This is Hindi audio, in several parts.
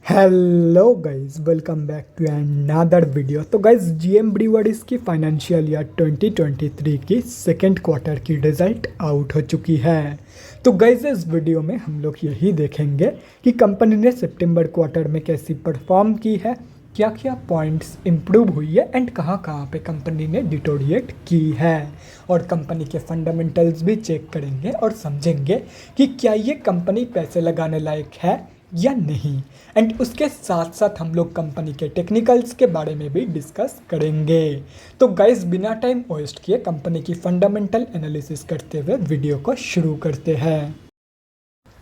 Hello guys, welcome back to another video. तो गाइस, जीएम ब्रीवरीज की फाइनेंशियल ईयर 2023 की सेकेंड क्वार्टर की रिजल्ट आउट हो चुकी है। तो गाइस, इस वीडियो में हम लोग यही देखेंगे कि कंपनी ने सितंबर क्वार्टर में कैसी परफॉर्म की है, क्या क्या पॉइंट्स इम्प्रूव हुई है एंड कहाँ कहाँ पे कंपनी ने डिटोरिएट की है, और कंपनी के फंडामेंटल्स भी चेक करेंगे और समझेंगे कि क्या ये कंपनी पैसे लगाने लायक है या नहीं। एंड उसके साथ साथ हम लोग कंपनी के टेक्निकल्स के बारे में भी डिस्कस करेंगे। तो गाइस, बिना टाइम वेस्ट किए कंपनी की फंडामेंटल एनालिसिस करते हुए वीडियो को शुरू करते हैं।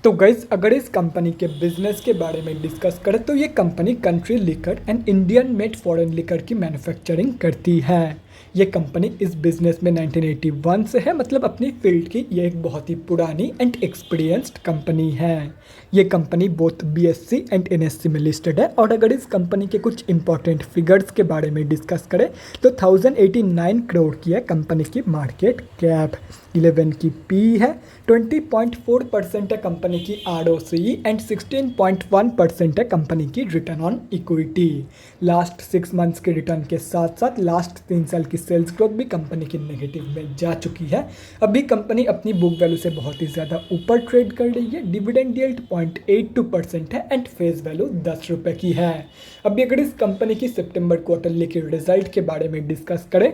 तो गाइज, अगर इस कंपनी के बिजनेस के बारे में डिस्कस करें तो ये company country liquor and Indian made foreign liquor की मैन्युफैक्चरिंग करती है। ये कंपनी इस बिजनेस में 1981 से है, मतलब अपनी फील्ड की ये एक बहुत ही पुरानी एंड एक्सपीरियंस्ड कंपनी है। ये company both BSc and NSC में लिस्टेड है। और अगर इस कंपनी के कुछ इंपॉर्टेंट फिगर्स के बारे में डिस्कस करें तो 1089 करोड़ की है कंपनी की मार्केट कैप, 11 की पी है, 20.4% है कंपनी की आरओसी एंड 16.1% है कंपनी की return on equity. Last 6 months के रिटर्न के साथ साथ लास्ट 3 साल की सेल्स ग्रोथ भी कंपनी की नेगेटिव में जा चुकी है। अभी कंपनी अपनी बुक वैल्यू से बहुत ही ज़्यादा ऊपर ट्रेड कर रही है। डिविडेंड यील्ड 0.82% है एंड फेस वैल्यू 10 रुपये की है। अभी अगर इस कंपनी की सितंबर क्वार्टरली के रिजल्ट के बारे में डिस्कस करें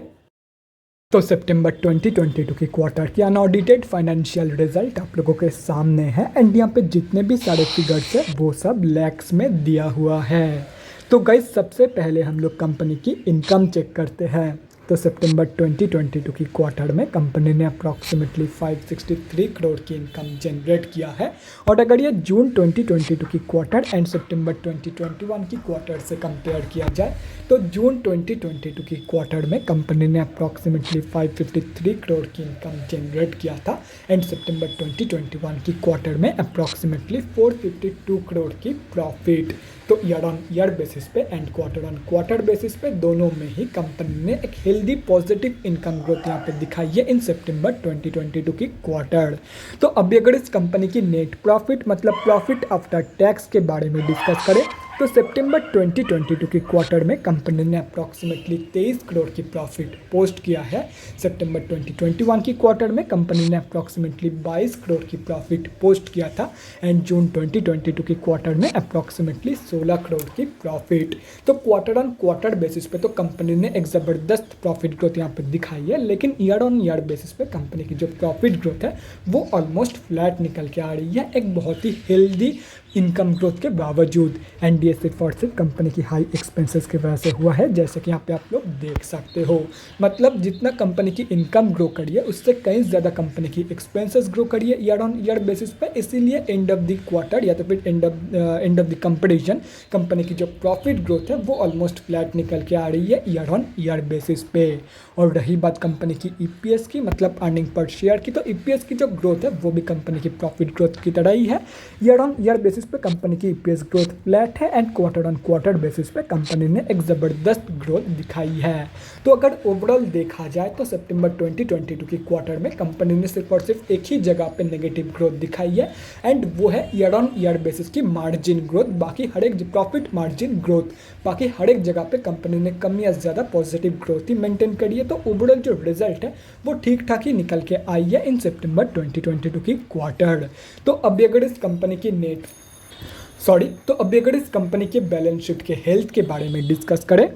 तो सितंबर 2022 की क्वार्टर की अनऑडिटेड फाइनेंशियल रिजल्ट आप लोगों के सामने है। एंड यहाँ पे जितने भी सारे फिगर्स है वो सब लैक्स में दिया हुआ है। तो गाइस, सबसे पहले हम लोग कंपनी की इनकम चेक करते हैं। तो सितंबर 2022 की क्वार्टर में कंपनी ने अप्रॉक्सीमेटली 563 करोड़ की इनकम जनरेट किया है। और अगर ये जून 2022 की क्वार्टर एंड सितंबर 2021 की क्वार्टर से कंपेयर किया जाए तो जून 2022 की क्वार्टर में कंपनी ने अप्रॉक्सीमेटली 553 करोड़ की इनकम जनरेट किया था। एंड सितंबर 2021 की क्वार्टर में अप्रॉक्सीमेटली 452 करोड़ की प्रॉफिट। तो ईयर ऑन ईयर बेसिस पे and quarter on quarter basis पे दोनों में ही कंपनी ने एक हेल्दी पॉजिटिव इनकम ग्रोथ यहाँ पे दिखाई है इन सितंबर 2022 की क्वार्टर। तो अभी अगर इस कंपनी की नेट प्रॉफिट मतलब प्रॉफिट आफ्टर टैक्स के बारे में डिस्कस करें तो सितंबर 2022 की क्वार्टर में कंपनी ने अप्रॉक्सीमेटली 23 करोड़ की प्रॉफिट पोस्ट किया है। सितंबर 2021 की क्वार्टर में कंपनी ने अप्रॉक्सीमेटली 22 करोड़ की प्रॉफिट पोस्ट किया था। एंड जून 2022 की क्वार्टर में अप्रॉक्सीमेटली 16 करोड़ की प्रॉफिट। तो क्वार्टर ऑन क्वार्टर बेसिस पे तो कंपनी ने एक ज़बरदस्त प्रॉफिट ग्रोथ यहाँ पे दिखाई है, लेकिन ईयर ऑन ईयर बेसिस पे कंपनी की जो प्रॉफिट ग्रोथ है वो ऑलमोस्ट फ्लैट निकल के आ रही है, एक बहुत ही हेल्दी इनकम ग्रोथ के बावजूद। एंड ये सिर्फ और सिर्फ कंपनी की हाई एक्सपेंसेस की वजह से हुआ है, जैसे कि यहाँ पे आप लोग देख सकते हो। मतलब जितना कंपनी की इनकम ग्रो करी है उससे कहीं ज़्यादा कंपनी की एक्सपेंसेस ग्रो करी है ईयर ऑन ईयर बेसिस पे। इसीलिए एंड ऑफ द क्वार्टर या तो फिर end of the competition company की जो प्रॉफिट ग्रोथ है वो ऑलमोस्ट फ्लैट निकल के आ रही है ईयर ऑन ईयर बेसिस पे। और रही बात कंपनी की ईपीएस की मतलब अर्निंग पर शेयर की, तो ईपीएस की जो ग्रोथ है वो भी कंपनी की प्रॉफिट ग्रोथ की तरह ही है। ईयर ऑन ईयर बेसिस पे कंपनी की ईपीएस ग्रोथ फ्लैट है and quarter on quarter basis पे कंपनी ने एक ज़बरदस्त ग्रोथ दिखाई है। तो अगर ओवरऑल देखा जाए तो सितंबर 2022 की क्वार्टर में कंपनी ने सिर्फ और सिर्फ एक ही जगह पे नेगेटिव ग्रोथ दिखाई है एंड वो है ईयर ऑन ईयर बेसिस की मार्जिन ग्रोथ। बाकी हर एक प्रॉफिट मार्जिन ग्रोथ, बाकी हर एक जगह पे कंपनी ने कम या ज़्यादा पॉजिटिव ग्रोथ ही मेंटेन करी है। तो ओवरऑल जो रिजल्ट है वो ठीक ठाक ही निकल के आई है इन सितंबर 2022 की क्वार्टर। तो अभी अगर इस कंपनी की अभी अगर इस कंपनी के बैलेंस शीट के हेल्थ के बारे में डिस्कस करें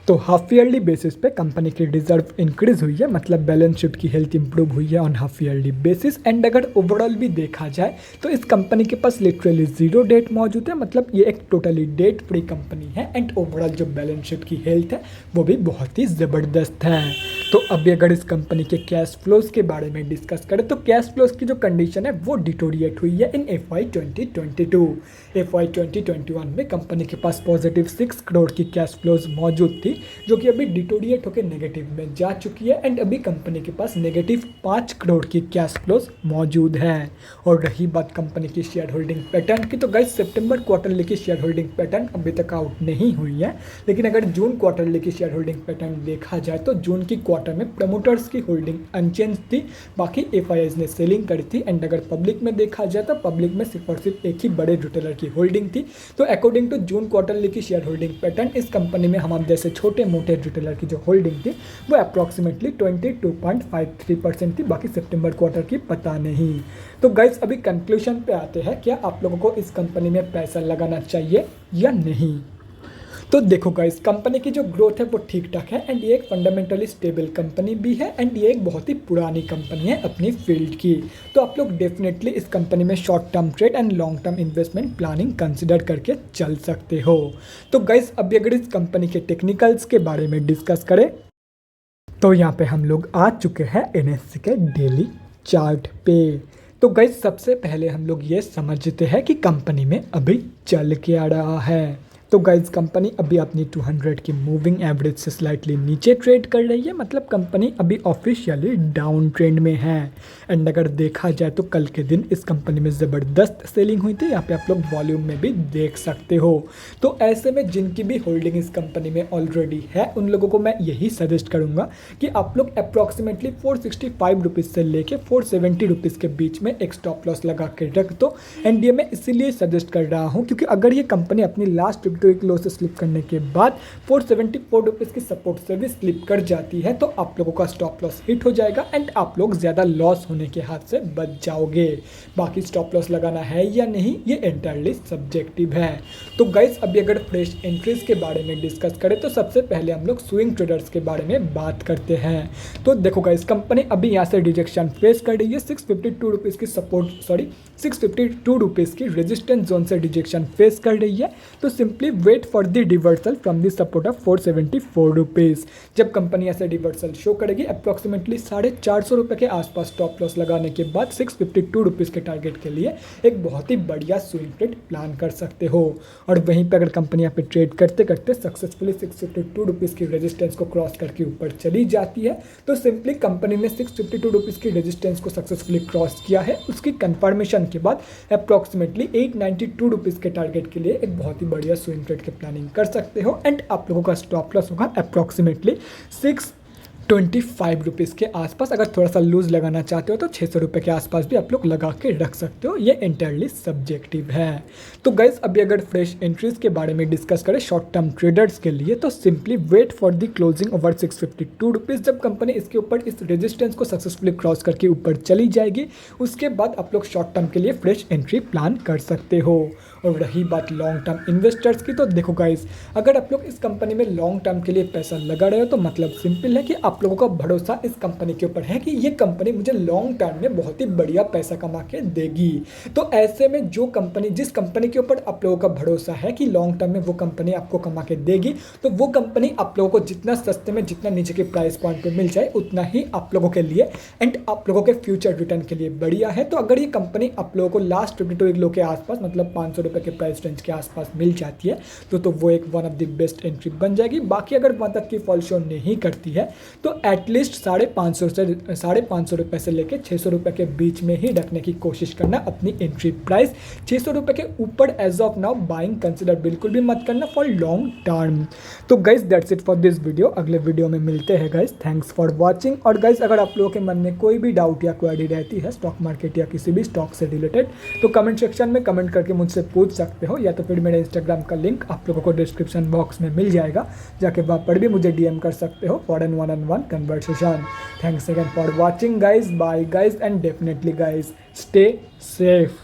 तो हाफ ईयरली बेसिस पे कंपनी की रिजर्व इंक्रीज हुई है, मतलब बैलेंस शीट की हेल्थ इंप्रूव हुई है on half yearly basis. And अगर ओवरऑल भी देखा जाए तो इस कंपनी के पास लिटरली 0 डेट मौजूद है, मतलब ये एक टोटली डेट फ्री कंपनी है। एंड ओवरऑल जो बैलेंस शीट की हेल्थ है वो भी बहुत ही ज़बरदस्त है। तो अभी अगर इस कंपनी के कैश फ्लोज के बारे में डिस्कस करें तो कैश फ्लोज की जो कंडीशन है वो डिटोरिएट हुई है इन FY 2022। FY 2021 में कंपनी के पास पॉजिटिव 6 करोड़ की कैश फ्लोज मौजूद थी। थी, जो कि अभी डिटोरिएट होकर नेगेटिव में जा चुकी है एंड अभी कंपनी के पास -5 करोड़ की कैश फ्लोज मौजूद है। और रही बात कंपनी की शेयर होल्डिंग पैटर्न की, तो गाइस सितंबर क्वार्टरली की शेयर होल्डिंग पैटर्न अभी तक आउट नहीं हुई है, लेकिन अगर जून क्वार्टरली की शेयर होल्डिंग पैटर्न देखा जाए तो जून की क्वार्टर में प्रमोटर्स की होल्डिंग अनचेंज थी, बाकी एफआईआईज ने सेलिंग करी थी। एंड अगर पब्लिक में देखा जाए तो पब्लिक में सिर्फ और सिर्फ एक ही बड़े रिटेलर की होल्डिंग थी। तो अकॉर्डिंग टू जून क्वार्टरली की शेयर होल्डिंग पैटर्न, इस कंपनी में हमारे जैसे छोटे मोटे रिटेलर की जो होल्डिंग थी वो अप्रॉक्सीमेटली 22.53% थी, बाकी सितंबर क्वार्टर की पता नहीं। तो गाइस अभी कंक्लूजन पे आते हैं, क्या आप लोगों को इस कंपनी में पैसा लगाना चाहिए या नहीं। तो देखो गाइस, कंपनी की जो ग्रोथ है वो ठीक ठाक है एंड ये एक फंडामेंटली स्टेबल कंपनी भी है एंड ये एक बहुत ही पुरानी कंपनी है अपनी फील्ड की। तो आप लोग डेफिनेटली इस कंपनी में short term trade and long term investment planning consider करके चल सकते हो। तो गाइस अभी अगर इस कंपनी के टेक्निकल्स के बारे में डिस्कस करें तो यहाँ पे हम लोग आ चुके हैं NSE के डेली चार्ट पे। तो गाइस सबसे पहले हम लोग ये समझते हैं कि कंपनी में अभी चल क्या रहा है। तो गाइज कंपनी अभी अपनी 200 की मूविंग एवरेज से स्लाइटली नीचे ट्रेड कर रही है, मतलब कंपनी अभी ऑफिशियली डाउन ट्रेंड में है। एंड अगर देखा जाए तो कल के दिन इस कंपनी में ज़बरदस्त सेलिंग हुई थी, यहाँ पे आप लोग वॉल्यूम में भी देख सकते हो। तो ऐसे में जिनकी भी होल्डिंग इस कंपनी में ऑलरेडी है उन लोगों को मैं यही सजेस्ट करूँगा कि आप लोग अप्रॉक्सीमेटली 465 रुपीज़ से लेके 470 रुपीज़ के बीच में एक स्टॉप लॉस लगा के रख दो। एंड ये मैं इसीलिए सजेस्ट कर रहा हूँ क्योंकि अगर ये कंपनी अपनी लास्ट एक लो से स्लिप करने के बाद 474 रुपीज़ की सपोर्ट से भी स्लिप कर जाती है तो आप लोगों का स्टॉप लॉस हिट हो जाएगा एंड आप लोग ज़्यादा लॉस होने के हाथ से बच जाओगे। बाकी स्टॉप लॉस लगाना है या नहीं ये एंटायरली सब्जेक्टिव है। तो गाइस अभी अगर फ्रेश एंट्रीज के बारे में डिस्कस करें तो सबसे पहले हम लोग स्विंग ट्रेडर्स के बारे में बात करते हैं। तो देखो गाइस कंपनी अभी यहाँ से रिजेक्शन फेस कर रही है, 652 रुपीज़ की सपोर्ट 652 रुपीज़ की रेजिस्टेंस जोन से रिजेक्शन फेस कर रही है। तो simply wait for the reversal from the support of 474 rupees. जब कंपनी ऐसे रिवर्सल शो करेगी अप्रॉक्सीमेटली 450 रुपये के आसपास स्टॉप लॉस लगाने के बाद 652 रुपीज़ के टारगेट के लिए एक बहुत ही बढ़िया स्विंग ट्रेड प्लान कर सकते हो। और वहीं पर अगर कंपनी यहाँ पे ट्रेड करते करते सक्सेसफुली 652 रुपीज़ की रेजिस्टेंस को क्रॉस करके ऊपर चली जाती है तो सिंपली कंपनी ने 652 रुपीज़ की रेजिस्टेंस को सक्सेसफुली क्रॉस किया है। उसकी कंफर्मेशन के बाद अप्रॉक्सीमेटली 892 रुपीज़ के टारगेट के लिए एक बहुत ही बढ़िया स्विंग ट्रेड के प्लानिंग कर सकते हो। एंड आप लोगों का स्टॉप लॉस होगा अप्रॉक्सीमेटली 625 रुपीज़ के आसपास। अगर थोड़ा सा लूज लगाना चाहते हो तो 600 रुपये के आसपास भी आप लोग लगा के रख सकते हो, ये एंटायरली सब्जेक्टिव है। तो गाइस अभी अगर फ्रेश एंट्रीज के बारे में डिस्कस करें शॉर्ट टर्म ट्रेडर्स के लिए तो simply wait for the closing over 652 rupees. जब कंपनी इसके ऊपर इस रेजिस्टेंस को सक्सेसफुली क्रॉस करके ऊपर चली जाएगी उसके बाद आप लोग शॉर्ट टर्म के लिए फ्रेश एंट्री प्लान कर सकते हो। और रही बात लॉन्ग टर्म इन्वेस्टर्स की, तो देखो गाइस अगर आप लोग इस कंपनी में लॉन्ग टर्म के लिए पैसा लगा रहे हो तो मतलब सिंपल है कि आप लोगों का भरोसा इस कंपनी के ऊपर है कि ये कंपनी मुझे लॉन्ग टर्म में बहुत ही बढ़िया पैसा कमा के देगी। तो ऐसे में जिस कंपनी के ऊपर आप लोगों का भरोसा है कि लॉन्ग टर्म में वो कंपनी आपको कमा के देगी तो वो कंपनी आप लोगों को जितना सस्ते में जितना नीचे के प्राइस पॉइंट पर मिल जाए उतना ही आप लोगों के लिए एंड आप लोगों के फ्यूचर रिटर्न के लिए बढ़िया है। तो अगर ये कंपनी आप लोगों को लास्ट 52 लो के आसपास मतलब 500 रुपये के प्राइस रेंज के आसपास मिल जाती है तो वो एक one of the best entry बन जाएगी। बाकी अगर वहाँ तक की फॉल शो नहीं करती है तो एटलीस्ट 550 रुपये से लेकर 600 रुपये के बीच में ही रखने की कोशिश करना अपनी एंट्री प्राइस। 600 रुपये के ऊपर as of now buying consider बिल्कुल भी मत करना फॉर लॉन्ग टर्म। तो guys that's it for this video, अगले वीडियो में मिलते हैं गाइज। Thanks for watching. और गाइज अगर आप लोगों के मन में कोई भी डाउट या क्वेरी रहती है स्टॉक मार्केट या किसी भी स्टॉक से रिलेटेड तो कमेंट सेक्शन में कमेंट करके मुझसे पूछ सकते हो, या तो फिर मेरे इंस्टाग्राम का लिंक आप लोगों को डिस्क्रिप्शन बॉक्स में मिल जाएगा, जाके वहाँ पर भी मुझे DM कर सकते हो for an 1-on-1 conversation. Thanks again for watching guys, bye guys, and definitely guys stay safe.